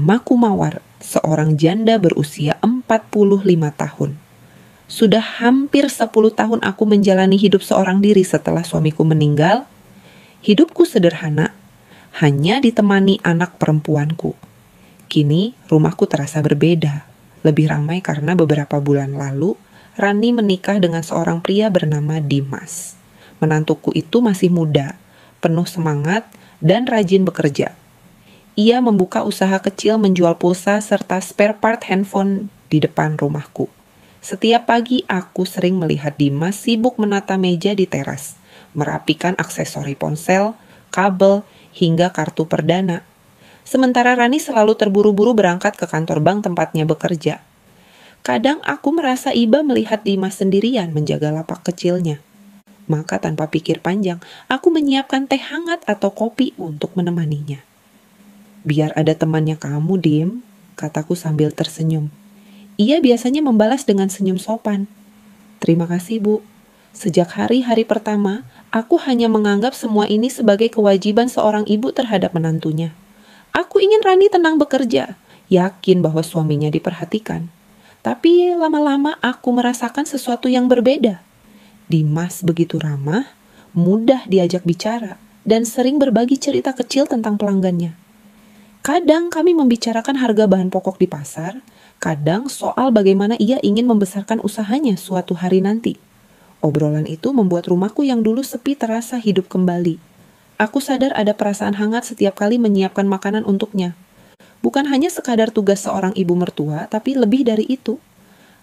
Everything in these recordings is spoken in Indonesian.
Namaku Mawar, seorang janda berusia 45 tahun. Sudah hampir 10 tahun aku menjalani hidup seorang diri setelah suamiku meninggal. Hidupku sederhana, hanya ditemani anak perempuanku. Kini rumahku terasa berbeda, lebih ramai karena beberapa bulan lalu Rani menikah dengan seorang pria bernama Dimas. Menantuku itu masih muda, penuh semangat, dan rajin bekerja. Ia membuka usaha kecil menjual pulsa serta spare part handphone di depan rumahku. Setiap pagi aku sering melihat Dimas sibuk menata meja di teras, merapikan aksesori ponsel, kabel, hingga kartu perdana. Sementara Rani selalu terburu-buru berangkat ke kantor bank tempatnya bekerja. Kadang aku merasa iba melihat Dimas sendirian menjaga lapak kecilnya. Maka tanpa pikir panjang, aku menyiapkan teh hangat atau kopi untuk menemaninya. "Biar ada temannya kamu, Dim," kataku sambil tersenyum. Ia biasanya membalas dengan senyum sopan. "Terima kasih, Bu. Sejak hari-hari pertama, aku hanya menganggap semua ini sebagai kewajiban seorang ibu terhadap menantunya. Aku ingin Rani tenang bekerja, yakin bahwa suaminya diperhatikan. Tapi lama-lama aku merasakan sesuatu yang berbeda. Dimas begitu ramah, mudah diajak bicara, dan sering berbagi cerita kecil tentang pelanggannya. Kadang kami membicarakan harga bahan pokok di pasar, kadang soal bagaimana ia ingin membesarkan usahanya suatu hari nanti. Obrolan itu membuat rumahku yang dulu sepi terasa hidup kembali. Aku sadar ada perasaan hangat setiap kali menyiapkan makanan untuknya. Bukan hanya sekadar tugas seorang ibu mertua, tapi lebih dari itu.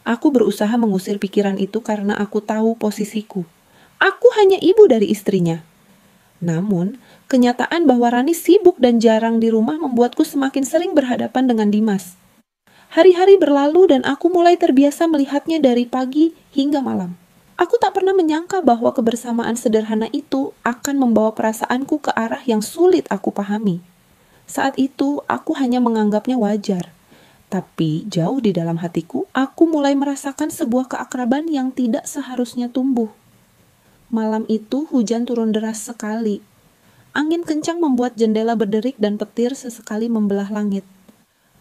Aku berusaha mengusir pikiran itu karena aku tahu posisiku. Aku hanya ibu dari istrinya. Namun, kenyataan bahwa Rani sibuk dan jarang di rumah membuatku semakin sering berhadapan dengan Dimas. Hari-hari berlalu dan aku mulai terbiasa melihatnya dari pagi hingga malam. Aku tak pernah menyangka bahwa kebersamaan sederhana itu akan membawa perasaanku ke arah yang sulit aku pahami. Saat itu, aku hanya menganggapnya wajar. Tapi jauh di dalam hatiku, aku mulai merasakan sebuah keakraban yang tidak seharusnya tumbuh. Malam itu hujan turun deras sekali. Angin kencang membuat jendela berderik dan petir sesekali membelah langit.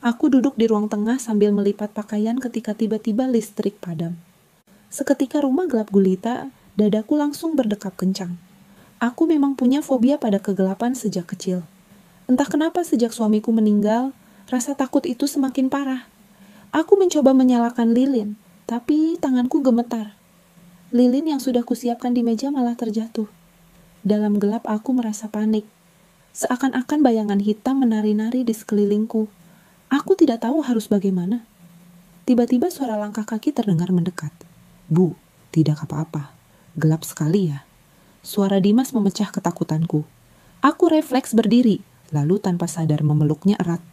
Aku duduk di ruang tengah sambil melipat pakaian ketika tiba-tiba listrik padam. Seketika rumah gelap gulita, dadaku langsung berdekap kencang. Aku memang punya fobia pada kegelapan sejak kecil. Entah kenapa sejak suamiku meninggal, rasa takut itu semakin parah. Aku mencoba menyalakan lilin, tapi tanganku gemetar. Lilin yang sudah kusiapkan di meja malah terjatuh. Dalam gelap aku merasa panik. Seakan-akan bayangan hitam menari-nari di sekelilingku. Aku tidak tahu harus bagaimana. Tiba-tiba suara langkah kaki terdengar mendekat. "Bu, tidak apa-apa. Gelap sekali ya." Suara Dimas memecah ketakutanku. Aku refleks berdiri, lalu tanpa sadar memeluknya erat.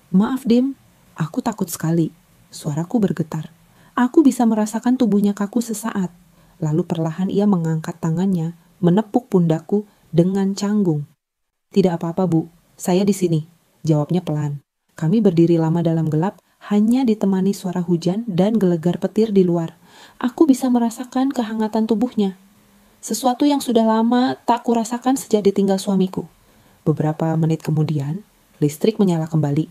"Maaf, Dim. Aku takut sekali." Suaraku bergetar. Aku bisa merasakan tubuhnya kaku sesaat. Lalu perlahan ia mengangkat tangannya, menepuk pundakku dengan canggung. "Tidak apa-apa, Bu. Saya di sini," jawabnya pelan. Kami berdiri lama dalam gelap, hanya ditemani suara hujan dan gelegar petir di luar. Aku bisa merasakan kehangatan tubuhnya. Sesuatu yang sudah lama tak kurasakan sejak ditinggal suamiku. Beberapa menit kemudian, listrik menyala kembali.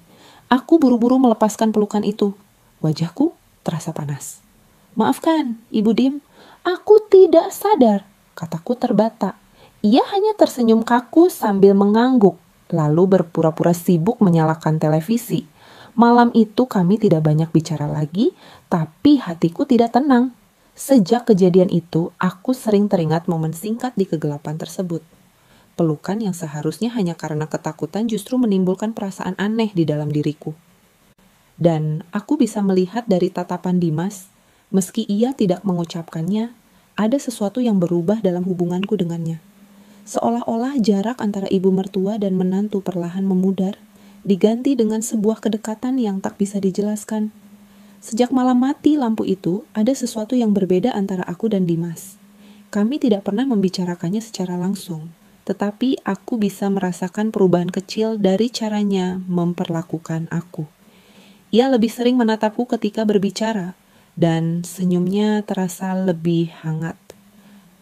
Aku buru-buru melepaskan pelukan itu. Wajahku terasa panas. "Maafkan, Ibu Dim. Aku tidak sadar," kataku terbata. Ia hanya tersenyum kaku sambil mengangguk, lalu berpura-pura sibuk menyalakan televisi. Malam itu kami tidak banyak bicara lagi, tapi hatiku tidak tenang. Sejak kejadian itu, aku sering teringat momen singkat di kegelapan tersebut. Pelukan yang seharusnya hanya karena ketakutan justru menimbulkan perasaan aneh di dalam diriku. Dan aku bisa melihat dari tatapan Dimas, meski ia tidak mengucapkannya, ada sesuatu yang berubah dalam hubunganku dengannya. Seolah-olah jarak antara ibu mertua dan menantu perlahan memudar, diganti dengan sebuah kedekatan yang tak bisa dijelaskan. Sejak malam mati lampu itu, ada sesuatu yang berbeda antara aku dan Dimas. Kami tidak pernah membicarakannya secara langsung, tetapi aku bisa merasakan perubahan kecil dari caranya memperlakukan aku. Ia lebih sering menatapku ketika berbicara, dan senyumnya terasa lebih hangat.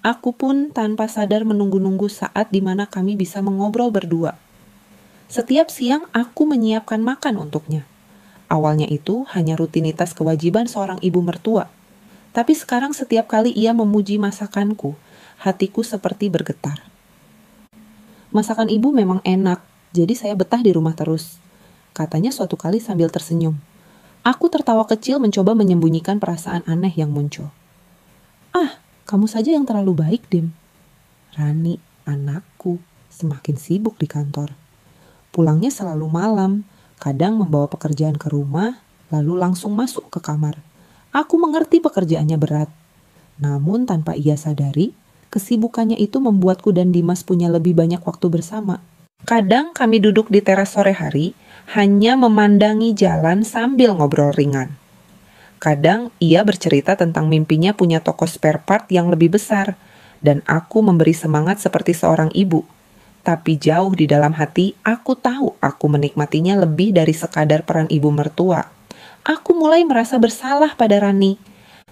Aku pun tanpa sadar menunggu-nunggu saat di mana kami bisa mengobrol berdua. Setiap siang aku menyiapkan makan untuknya. Awalnya itu hanya rutinitas kewajiban seorang ibu mertua. Tapi sekarang setiap kali ia memuji masakanku, hatiku seperti bergetar. Masakan ibu memang enak, jadi saya betah di rumah terus, katanya suatu kali sambil tersenyum. Aku tertawa kecil mencoba menyembunyikan perasaan aneh yang muncul. Ah, kamu saja yang terlalu baik, Dim. Rani, anakku, semakin sibuk di kantor. Pulangnya selalu malam, kadang membawa pekerjaan ke rumah, lalu langsung masuk ke kamar. Aku mengerti pekerjaannya berat. Namun tanpa ia sadari, kesibukannya itu membuatku dan Dimas punya lebih banyak waktu bersama. Kadang kami duduk di teras sore hari, hanya memandangi jalan sambil ngobrol ringan. Kadang ia bercerita tentang mimpinya punya toko spare part yang lebih besar, dan aku memberi semangat seperti seorang ibu. Tapi jauh di dalam hati, aku tahu aku menikmatinya lebih dari sekadar peran ibu mertua. Aku mulai merasa bersalah pada Rani.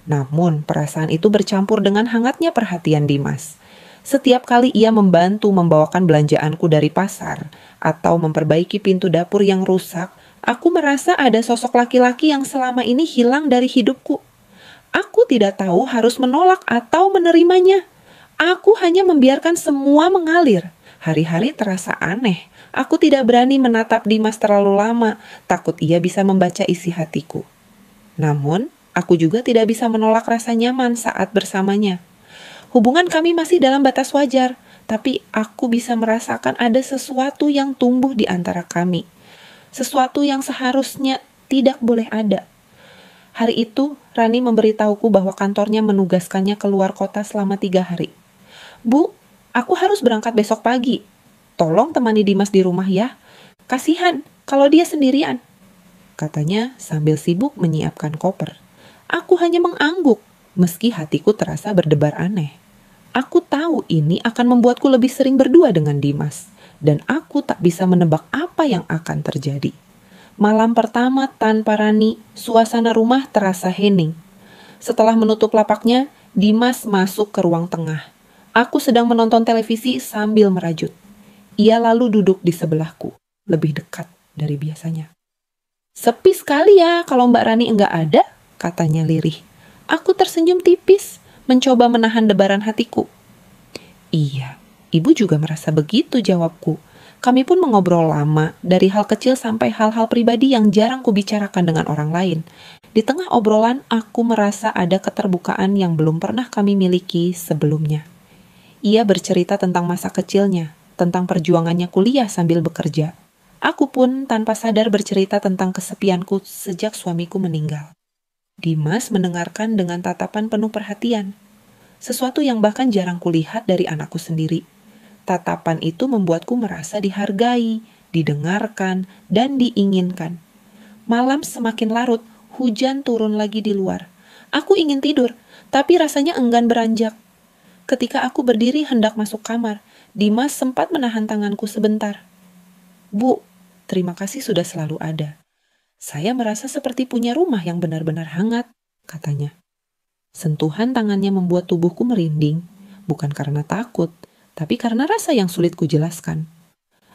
Namun, perasaan itu bercampur dengan hangatnya perhatian Dimas. Setiap kali ia membantu membawakan belanjaanku dari pasar atau memperbaiki pintu dapur yang rusak, aku merasa ada sosok laki-laki yang selama ini hilang dari hidupku. Aku tidak tahu harus menolak atau menerimanya. Aku hanya membiarkan semua mengalir. Hari-hari terasa aneh. Aku tidak berani menatap Dimas terlalu lama, takut ia bisa membaca isi hatiku. Namun, aku juga tidak bisa menolak rasa nyaman saat bersamanya. Hubungan kami masih dalam batas wajar, tapi aku bisa merasakan ada sesuatu yang tumbuh di antara kami. Sesuatu yang seharusnya tidak boleh ada. Hari itu, Rani memberitahuku bahwa kantornya menugaskannya keluar kota selama 3 hari. Bu, aku harus berangkat besok pagi. Tolong temani Dimas di rumah ya. Kasihan kalau dia sendirian, katanya sambil sibuk menyiapkan koper. Aku hanya mengangguk, meski hatiku terasa berdebar aneh. Aku tahu ini akan membuatku lebih sering berdua dengan Dimas, dan aku tak bisa menebak apa yang akan terjadi. Malam pertama tanpa Rani, suasana rumah terasa hening. Setelah menutup lapaknya, Dimas masuk ke ruang tengah. Aku sedang menonton televisi sambil merajut. Ia lalu duduk di sebelahku, lebih dekat dari biasanya. Sepi sekali ya kalau Mbak Rani enggak ada, katanya lirih. Aku tersenyum tipis, mencoba menahan debaran hatiku. Iya, ibu juga merasa begitu, jawabku. Kami pun mengobrol lama, dari hal kecil sampai hal-hal pribadi yang jarang kubicarakan dengan orang lain. Di tengah obrolan, aku merasa ada keterbukaan yang belum pernah kami miliki sebelumnya. Ia bercerita tentang masa kecilnya, tentang perjuangannya kuliah sambil bekerja. Aku pun tanpa sadar bercerita tentang kesepianku sejak suamiku meninggal. Dimas mendengarkan dengan tatapan penuh perhatian. Sesuatu yang bahkan jarang kulihat dari anakku sendiri. Tatapan itu membuatku merasa dihargai, didengarkan, dan diinginkan. Malam semakin larut, hujan turun lagi di luar. Aku ingin tidur, tapi rasanya enggan beranjak. Ketika aku berdiri hendak masuk kamar, Dimas sempat menahan tanganku sebentar. Bu, terima kasih sudah selalu ada. Saya merasa seperti punya rumah yang benar-benar hangat, katanya. Sentuhan tangannya membuat tubuhku merinding, bukan karena takut, tapi karena rasa yang sulit kujelaskan.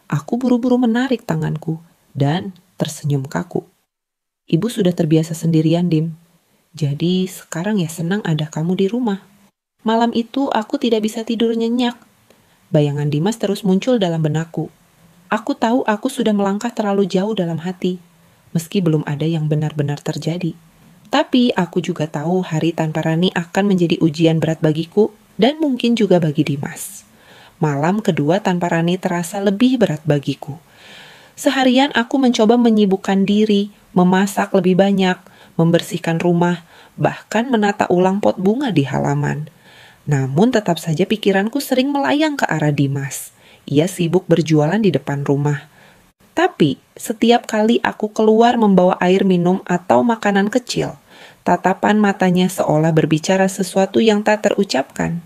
Aku buru-buru menarik tanganku dan tersenyum kaku. Ibu sudah terbiasa sendirian, Dim. Jadi sekarang ya senang ada kamu di rumah. Malam itu aku tidak bisa tidur nyenyak. Bayangan Dimas terus muncul dalam benakku. Aku tahu aku sudah melangkah terlalu jauh dalam hati, meski belum ada yang benar-benar terjadi. Tapi aku juga tahu hari tanpa Rani akan menjadi ujian berat bagiku dan mungkin juga bagi Dimas. Malam kedua tanpa Rani terasa lebih berat bagiku. Seharian aku mencoba menyibukkan diri, memasak lebih banyak, membersihkan rumah, bahkan menata ulang pot bunga di halaman. Namun tetap saja pikiranku sering melayang ke arah Dimas. Ia sibuk berjualan di depan rumah. Tapi setiap kali aku keluar membawa air minum atau makanan kecil, tatapan matanya seolah berbicara sesuatu yang tak terucapkan.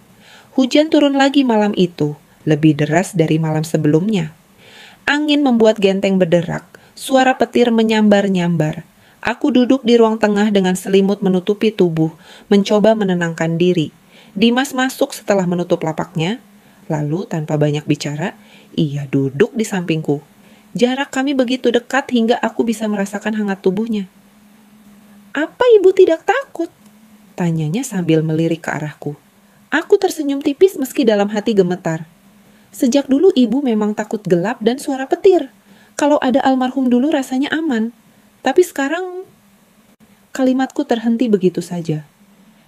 Hujan turun lagi malam itu, lebih deras dari malam sebelumnya. Angin membuat genteng berderak, suara petir menyambar-nyambar. Aku duduk di ruang tengah dengan selimut menutupi tubuh, mencoba menenangkan diri. Dimas masuk setelah menutup lapaknya, lalu tanpa banyak bicara, ia duduk di sampingku. Jarak kami begitu dekat hingga aku bisa merasakan hangat tubuhnya. "Apa ibu tidak takut?" tanyanya sambil melirik ke arahku. Aku tersenyum tipis meski dalam hati gemetar. Sejak dulu ibu memang takut gelap dan suara petir. Kalau ada almarhum dulu rasanya aman. Tapi sekarang... Kalimatku terhenti begitu saja.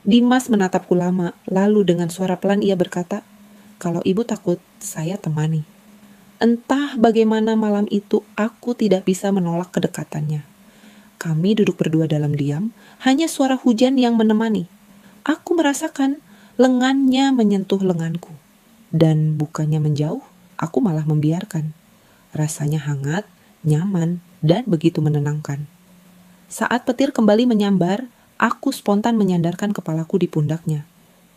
Dimas menatapku lama, lalu dengan suara pelan ia berkata, "Kalau ibu takut, saya temani." Entah bagaimana malam itu aku tidak bisa menolak kedekatannya. Kami duduk berdua dalam diam, hanya suara hujan yang menemani. Aku merasakan lengannya menyentuh lenganku. Dan bukannya menjauh, aku malah membiarkan. Rasanya hangat, nyaman, dan begitu menenangkan. Saat petir kembali menyambar, aku spontan menyandarkan kepalaku di pundaknya.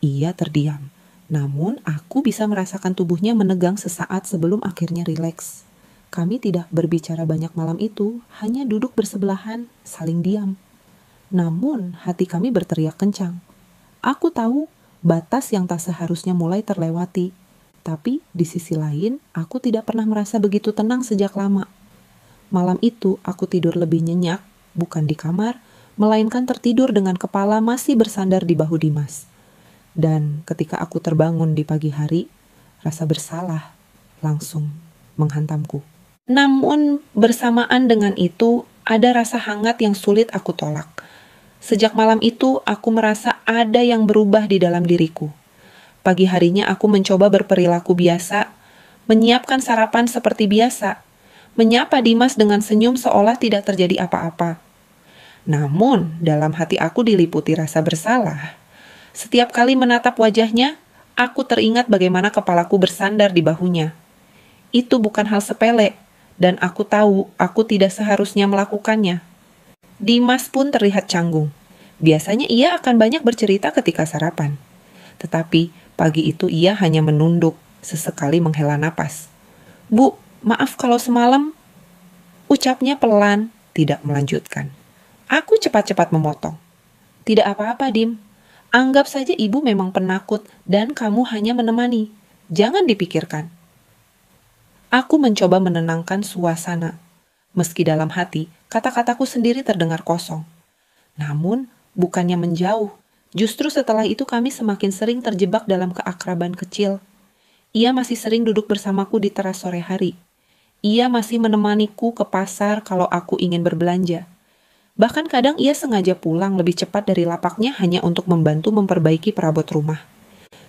Ia terdiam. Namun, aku bisa merasakan tubuhnya menegang sesaat sebelum akhirnya rileks. Kami tidak berbicara banyak malam itu, hanya duduk bersebelahan, saling diam. Namun, hati kami berteriak kencang. Aku tahu batas yang tak seharusnya mulai terlewati. Tapi, di sisi lain, aku tidak pernah merasa begitu tenang sejak lama. Malam itu, aku tidur lebih nyenyak, bukan di kamar, melainkan tertidur dengan kepala masih bersandar di bahu Dimas. Dan ketika aku terbangun di pagi hari, rasa bersalah langsung menghantamku. Namun bersamaan dengan itu, ada rasa hangat yang sulit aku tolak. Sejak malam itu, aku merasa ada yang berubah di dalam diriku. Pagi harinya aku mencoba berperilaku biasa, menyiapkan sarapan seperti biasa, menyapa Dimas dengan senyum seolah tidak terjadi apa-apa. Namun, dalam hati aku diliputi rasa bersalah. Setiap kali menatap wajahnya, aku teringat bagaimana kepalaku bersandar di bahunya. Itu bukan hal sepele, dan aku tahu aku tidak seharusnya melakukannya. Dimas pun terlihat canggung. Biasanya ia akan banyak bercerita ketika sarapan. Tetapi pagi itu ia hanya menunduk, sesekali menghela napas. "Bu, maaf kalau semalam," ucapnya pelan, tidak melanjutkan. Aku cepat-cepat memotong. "Tidak apa-apa, Dim. Anggap saja ibu memang penakut dan kamu hanya menemani. Jangan dipikirkan." Aku mencoba menenangkan suasana. Meski dalam hati, kata-kataku sendiri terdengar kosong. Namun, bukannya menjauh. Justru setelah itu kami semakin sering terjebak dalam keakraban kecil. Ia masih sering duduk bersamaku di teras sore hari. Ia masih menemaniku ke pasar kalau aku ingin berbelanja. Bahkan kadang ia sengaja pulang lebih cepat dari lapaknya hanya untuk membantu memperbaiki perabot rumah.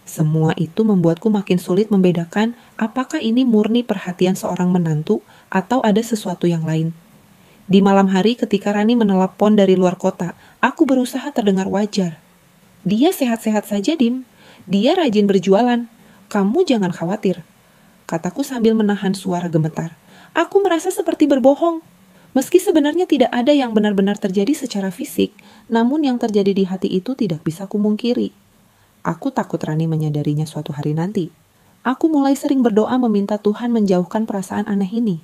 Semua itu membuatku makin sulit membedakan apakah ini murni perhatian seorang menantu atau ada sesuatu yang lain. Di malam hari ketika Rani menelepon dari luar kota, aku berusaha terdengar wajar. "Dia sehat-sehat saja, Dim. Dia rajin berjualan. Kamu jangan khawatir," kataku sambil menahan suara gemetar. Aku merasa seperti berbohong. Meski sebenarnya tidak ada yang benar-benar terjadi secara fisik, namun yang terjadi di hati itu tidak bisa kumungkiri. Aku takut Rani menyadarinya suatu hari nanti. Aku mulai sering berdoa meminta Tuhan menjauhkan perasaan aneh ini.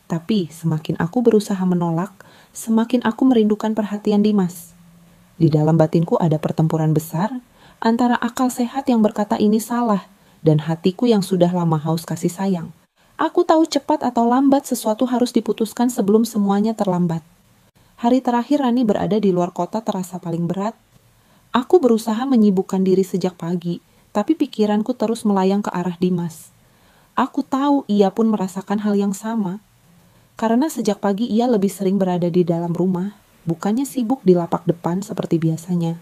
Tapi semakin aku berusaha menolak, semakin aku merindukan perhatian Dimas. Di dalam batinku ada pertempuran besar antara akal sehat yang berkata ini salah dan hatiku yang sudah lama haus kasih sayang. Aku tahu cepat atau lambat sesuatu harus diputuskan sebelum semuanya terlambat. Hari terakhir Rani berada di luar kota terasa paling berat. Aku berusaha menyibukkan diri sejak pagi, tapi pikiranku terus melayang ke arah Dimas. Aku tahu ia pun merasakan hal yang sama. Karena sejak pagi ia lebih sering berada di dalam rumah, bukannya sibuk di lapak depan seperti biasanya.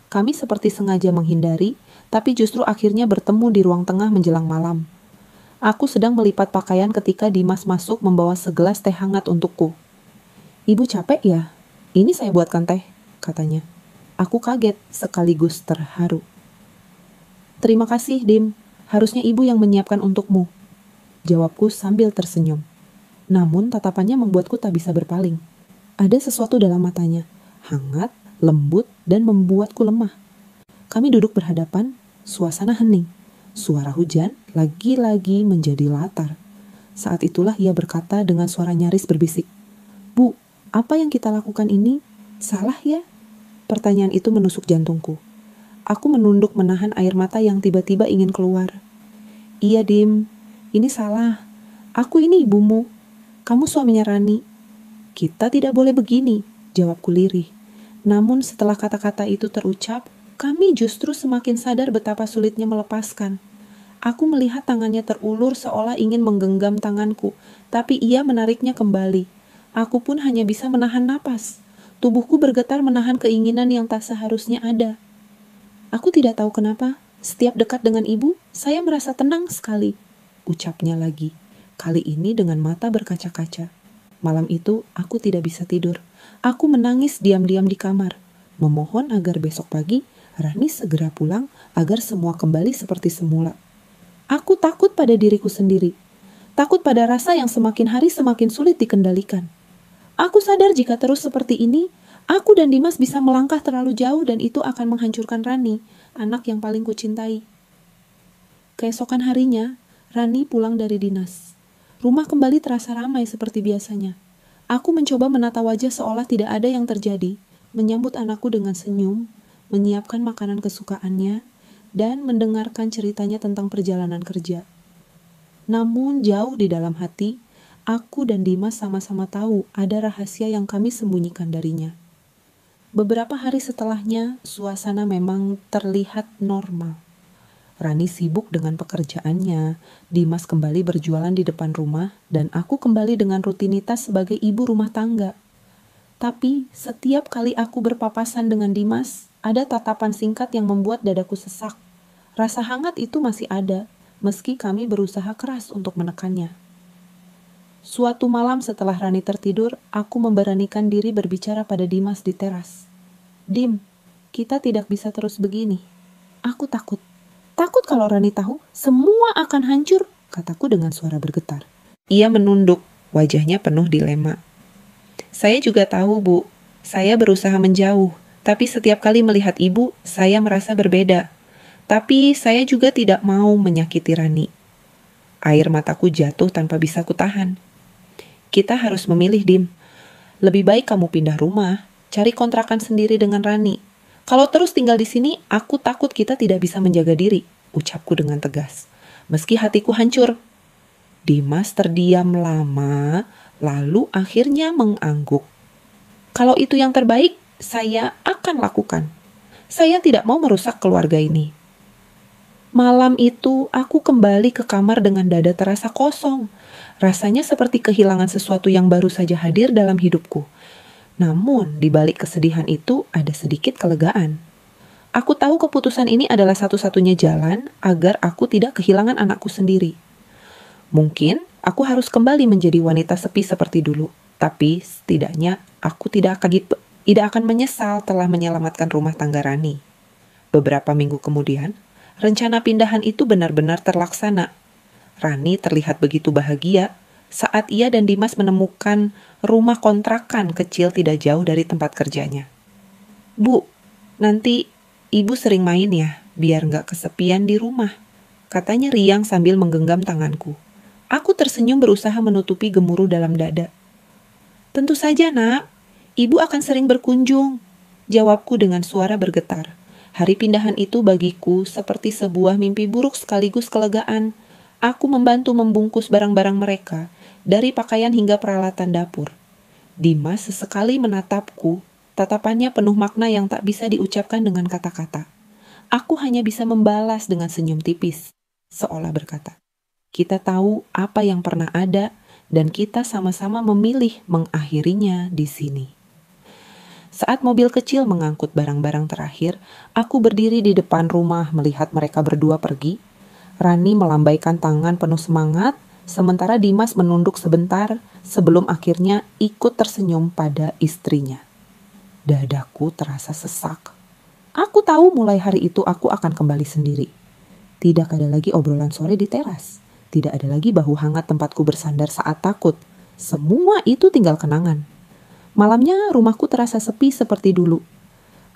Kami seperti sengaja menghindari, tapi justru akhirnya bertemu di ruang tengah menjelang malam. Aku sedang melipat pakaian ketika Dimas masuk membawa segelas teh hangat untukku. "Ibu capek ya? Ini saya buatkan teh," katanya. Aku kaget sekaligus terharu. "Terima kasih, Dim. Harusnya ibu yang menyiapkan untukmu," jawabku sambil tersenyum. Namun tatapannya membuatku tak bisa berpaling. Ada sesuatu dalam matanya, hangat, lembut, dan membuatku lemah. Kami duduk berhadapan, suasana hening. Suara hujan lagi-lagi menjadi latar. Saat itulah ia berkata dengan suara nyaris berbisik, "Bu, apa yang kita lakukan ini salah ya?" Pertanyaan itu menusuk jantungku. Aku menunduk menahan air mata yang tiba-tiba ingin keluar. "Iya, Dim, ini salah. Aku ini ibumu. Kamu suaminya Rani. Kita tidak boleh begini, jawabku lirih. Namun setelah kata-kata itu terucap, kami justru semakin sadar betapa sulitnya melepaskan. Aku melihat tangannya terulur seolah ingin menggenggam tanganku, tapi ia menariknya kembali. Aku pun hanya bisa menahan napas. Tubuhku bergetar menahan keinginan yang tak seharusnya ada. Aku tidak tahu kenapa, setiap dekat dengan ibu, saya merasa tenang sekali. Ucapnya lagi, kali ini dengan mata berkaca-kaca. Malam itu, aku tidak bisa tidur. Aku menangis diam-diam di kamar, memohon agar besok pagi Rani segera pulang agar semua kembali seperti semula. Aku takut pada diriku sendiri. Takut pada rasa yang semakin hari semakin sulit dikendalikan. Aku sadar jika terus seperti ini, aku dan Dimas bisa melangkah terlalu jauh dan itu akan menghancurkan Rani, anak yang paling kucintai. Keesokan harinya, Rani pulang dari dinas. Rumah kembali terasa ramai seperti biasanya. Aku mencoba menata wajah seolah tidak ada yang terjadi, menyambut anakku dengan senyum, menyiapkan makanan kesukaannya, dan mendengarkan ceritanya tentang perjalanan kerja. Namun jauh di dalam hati, aku dan Dimas sama-sama tahu ada rahasia yang kami sembunyikan darinya. Beberapa hari setelahnya, suasana memang terlihat normal. Rani sibuk dengan pekerjaannya, Dimas kembali berjualan di depan rumah, dan aku kembali dengan rutinitas sebagai ibu rumah tangga. Tapi setiap kali aku berpapasan dengan Dimas, ada tatapan singkat yang membuat dadaku sesak. Rasa hangat itu masih ada, meski kami berusaha keras untuk menekannya. Suatu malam setelah Rani tertidur, aku memberanikan diri berbicara pada Dimas di teras. Dim, kita tidak bisa terus begini. Aku takut. Takut kalau Rani tahu, semua akan hancur, kataku dengan suara bergetar. Ia menunduk, wajahnya penuh dilema. Saya juga tahu, Bu. Saya berusaha menjauh, tapi setiap kali melihat ibu, saya merasa berbeda. Tapi saya juga tidak mau menyakiti Rani. Air mataku jatuh tanpa bisa kutahan. Kita harus memilih, Dim. Lebih baik kamu pindah rumah, cari kontrakan sendiri dengan Rani. Kalau terus tinggal di sini, aku takut kita tidak bisa menjaga diri, ucapku dengan tegas. Meski hatiku hancur. Dimas terdiam lama, lalu akhirnya mengangguk. Kalau itu yang terbaik, saya akan lakukan. Saya tidak mau merusak keluarga ini. Malam itu, aku kembali ke kamar dengan dada terasa kosong. Rasanya seperti kehilangan sesuatu yang baru saja hadir dalam hidupku. Namun, di balik kesedihan itu ada sedikit kelegaan. Aku tahu keputusan ini adalah satu-satunya jalan agar aku tidak kehilangan anakku sendiri. Mungkin, aku harus kembali menjadi wanita sepi seperti dulu. Tapi, setidaknya, aku tidak akan menyesal telah menyelamatkan rumah tangga Rani. Beberapa minggu kemudian, rencana pindahan itu benar-benar terlaksana. Rani terlihat begitu bahagia saat ia dan Dimas menemukan rumah kontrakan kecil tidak jauh dari tempat kerjanya. Bu, nanti ibu sering main ya, biar nggak kesepian di rumah, katanya riang sambil menggenggam tanganku. Aku tersenyum berusaha menutupi gemuruh dalam dada. Tentu saja, Nak. Ibu akan sering berkunjung, jawabku dengan suara bergetar. Hari pindahan itu bagiku seperti sebuah mimpi buruk sekaligus kelegaan. Aku membantu membungkus barang-barang mereka, dari pakaian hingga peralatan dapur. Dimas sesekali menatapku, tatapannya penuh makna yang tak bisa diucapkan dengan kata-kata. Aku hanya bisa membalas dengan senyum tipis, seolah berkata, kita tahu apa yang pernah ada, dan kita sama-sama memilih mengakhirinya di sini. Saat mobil kecil mengangkut barang-barang terakhir, aku berdiri di depan rumah melihat mereka berdua pergi. Rani melambaikan tangan penuh semangat, sementara Dimas menunduk sebentar sebelum akhirnya ikut tersenyum pada istrinya. Dadaku terasa sesak. Aku tahu mulai hari itu aku akan kembali sendiri. Tidak ada lagi obrolan sore di teras. Tidak ada lagi bahu hangat tempatku bersandar saat takut. Semua itu tinggal kenangan. Malamnya rumahku terasa sepi seperti dulu.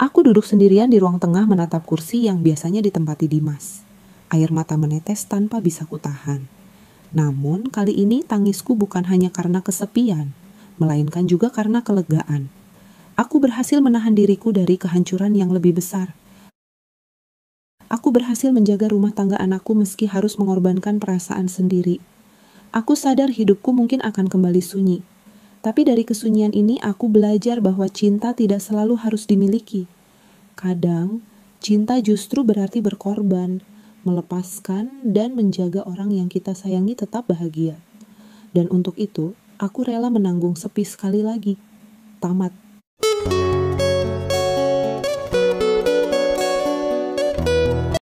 Aku duduk sendirian di ruang tengah menatap kursi yang biasanya ditempati Dimas. Air mata menetes tanpa bisa kutahan. Namun kali ini tangisku bukan hanya karena kesepian, melainkan juga karena kelegaan. Aku berhasil menahan diriku dari kehancuran yang lebih besar. Aku berhasil menjaga rumah tangga anakku meski harus mengorbankan perasaan sendiri. Aku sadar hidupku mungkin akan kembali sunyi. Tapi dari kesunyian ini aku belajar bahwa cinta tidak selalu harus dimiliki. Kadang, cinta justru berarti berkorban, melepaskan, dan menjaga orang yang kita sayangi tetap bahagia. Dan untuk itu, aku rela menanggung sepi sekali lagi. Tamat.